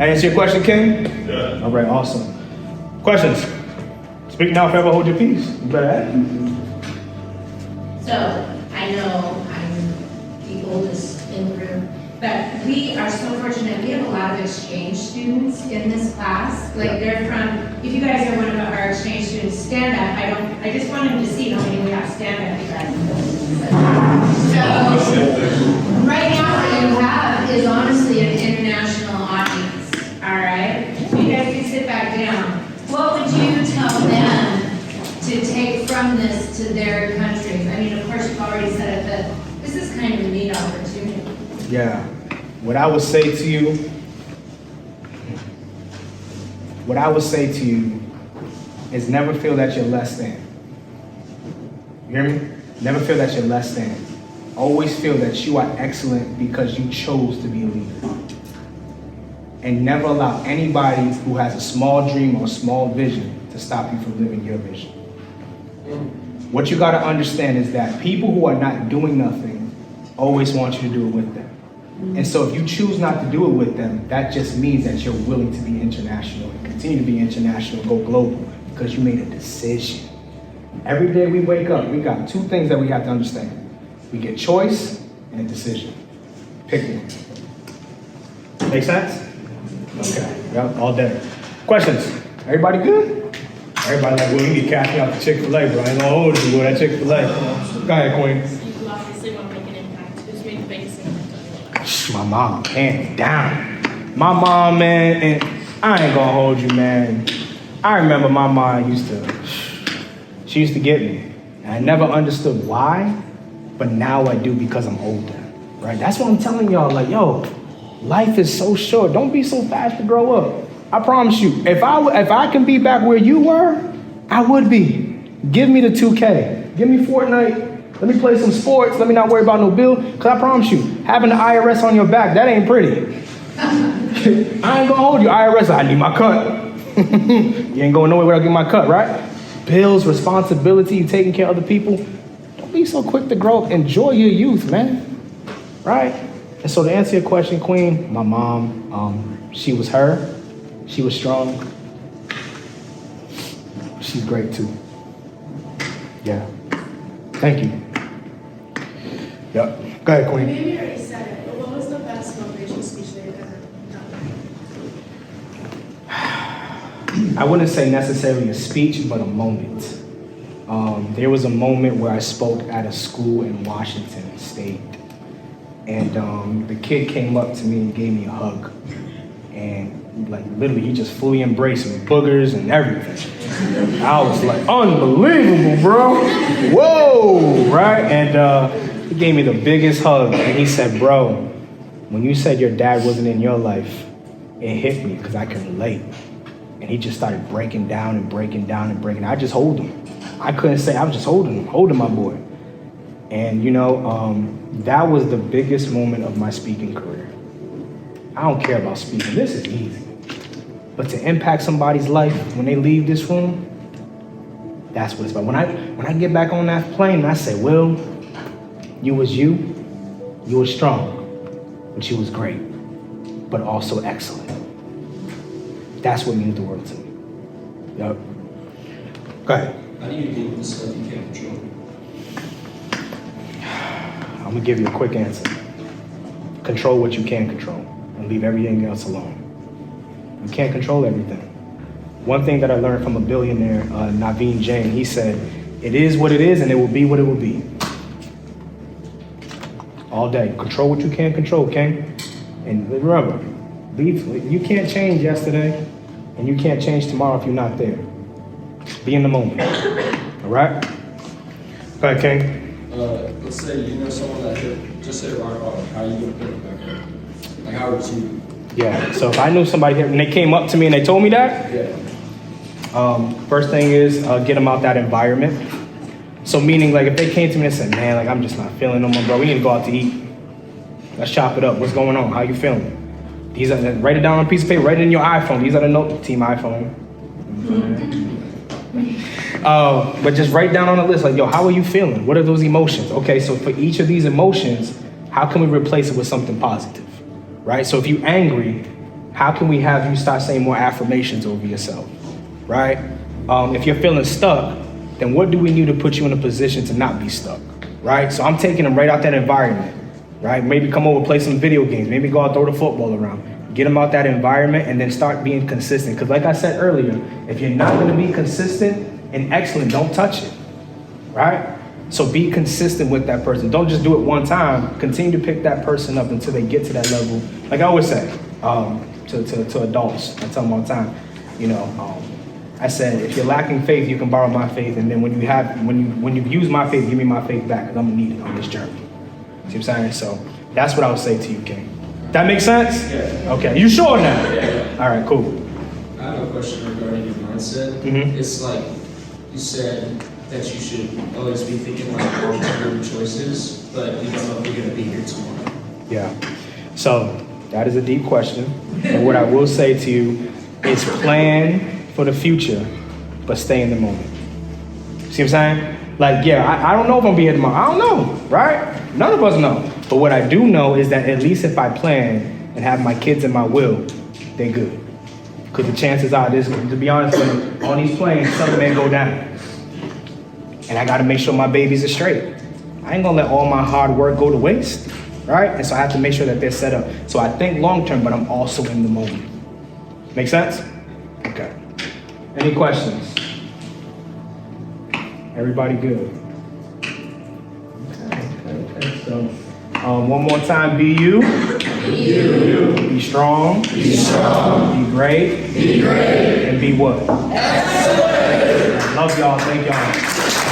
That answer your question, King? Yeah. All right, awesome. Questions? Speak now, forever hold your peace. You better ask. So, I know I'm the oldest in the room, but we are so fortunate. We have a lot of exchange students in this class. Like they're from, if you guys are one of our exchange students, stand up. I just want them to see how many we have. Stand up, you guys. So, right now what you have is honestly an international audience, all right? So you guys can sit back down. What would you tell them to take from this to their countries? I mean, of course, you've already said it, but this is kind of a neat opportunity. Yeah. What I would say to you is never feel that you're less than. You hear me? Never feel that you're less than. Always feel that you are excellent because you chose to be a leader. And never allow anybody who has a small dream or a small vision to stop you from living your vision. What you gotta understand is that people who are not doing nothing always want you to do it with them. And so if you choose not to do it with them, that just means that you're willing to be international and continue to be international, go global, because you made a decision. Every day we wake up, we got two things that we have to understand. We get choice and a decision. Pick one. Make sense? Okay, yep, all day. Questions? Everybody good? Everybody like, well, you need to cash me out the Chick-fil-A, bro. I ain't gonna hold you with that Chick-fil-A. Go ahead, Queen. You obviously want to make an impact. Who's made the biggest impact on your life? My mom, hands down. My mom, man, and I ain't gonna hold you, man. I remember my mom she used to get me. And I never understood why, but now I do because I'm older, right? That's what I'm telling y'all, like, yo, life is so short. Don't be so fast to grow up. I promise you, if I can be back where you were, I would be. Give me the 2K. Give me Fortnite. Let me play some sports. Let me not worry about no bill. Because I promise you, having the IRS on your back, that ain't pretty. I ain't gonna hold you. IRS, I need my cut. You ain't going nowhere without getting my cut, right? Bills, responsibility, you taking care of other people. Don't be so quick to grow up. Enjoy your youth, man. Right? And so to answer your question, Queen, my mom, she was her. She was strong. She's great too. Yeah. Thank you. Yep. Go ahead, Queen. Maybe you already said it, but what was the best motivational speech that you've ever done? I wouldn't say necessarily a speech, but a moment. There was a moment where I spoke at a school in Washington State. And the kid came up to me and gave me a hug. And like literally, he just fully embraced me, boogers and everything. I was like, unbelievable, bro. Whoa, right? And he gave me the biggest hug. And he said, bro, when you said your dad wasn't in your life, it hit me because I can relate. And he just started breaking down and breaking down and breaking. I just hold him. I couldn't say, I was just holding my boy. And you know, that was the biggest moment of my speaking career. I don't care about speaking, this is easy. But to impact somebody's life when they leave this room, that's what it's about. When I get back on that plane and I say, Will, you was strong, but you was great, but also excellent. That's what means the world to me. Yep. Go ahead. How do you deal with the stuff you can't control? I'm gonna give you a quick answer. Control what you can control and leave everything else alone. You can't control everything. One thing that I learned from a billionaire, Naveen Jain, he said, it is what it is and it will be what it will be. All day. Control what you can control, King. And remember, you can't change yesterday and you can't change tomorrow if you're not there. Be in the moment. All right? Go ahead, King. Let's say you know someone that just hit rock bottom. How are you gonna put it back up? Like how would you? Yeah. So if I knew somebody here and they came up to me and they told me that, first thing is get them out that environment. So meaning like if they came to me and said, man, like I'm just not feeling no more, bro. We need to go out to eat. Let's chop it up. What's going on? How you feeling? These are write it down on a piece of paper. Write it in your iPhone. These are the notes. Team iPhone. But just write down on a list, like, yo, how are you feeling? What are those emotions? Okay, so for each of these emotions, how can we replace it with something positive, right? So if you're angry, how can we have you start saying more affirmations over yourself, right? If you're feeling stuck, then what do we need to put you in a position to not be stuck, right? So I'm taking them right out that environment, right? Maybe come over, play some video games, maybe go out, throw the football around. Get them out that environment and then start being consistent. Because like I said earlier, if you're not gonna be consistent and excellent, don't touch it, right? So be consistent with that person. Don't just do it one time. Continue to pick that person up until they get to that level. Like I always say to adults, I tell them all the time, I said, if you're lacking faith, you can borrow my faith. And then when you use my faith, give me my faith back because I'm gonna need it on this journey. See what I'm saying? So that's what I would say to you, King. That makes sense? Yeah. Okay, you sure now? Yeah. All right, cool. I have a question regarding your mindset. Mhm. It's like you said that you should always be thinking like long-term choices, but you don't know if you're going to be here tomorrow. Yeah. So that is a deep question. And what I will say to you is plan for the future, but stay in the moment. See what I'm saying? Like, yeah, I don't know if I'm gonna be here tomorrow. I don't know, right? None of us know. But what I do know is that at least if I plan and have my kids in my will, they're good. Because the chances are, to be honest with you, on these planes, something may go down. And I gotta make sure my babies are straight. I ain't gonna let all my hard work go to waste, right? And so I have to make sure that they're set up. So I think long term, but I'm also in the moment. Make sense? Okay. Any questions? Everybody good? Okay. So, one more time, be you. Be you. Be strong. Be strong. Be great. Be great. And be what? Excellent. Love y'all. Thank y'all.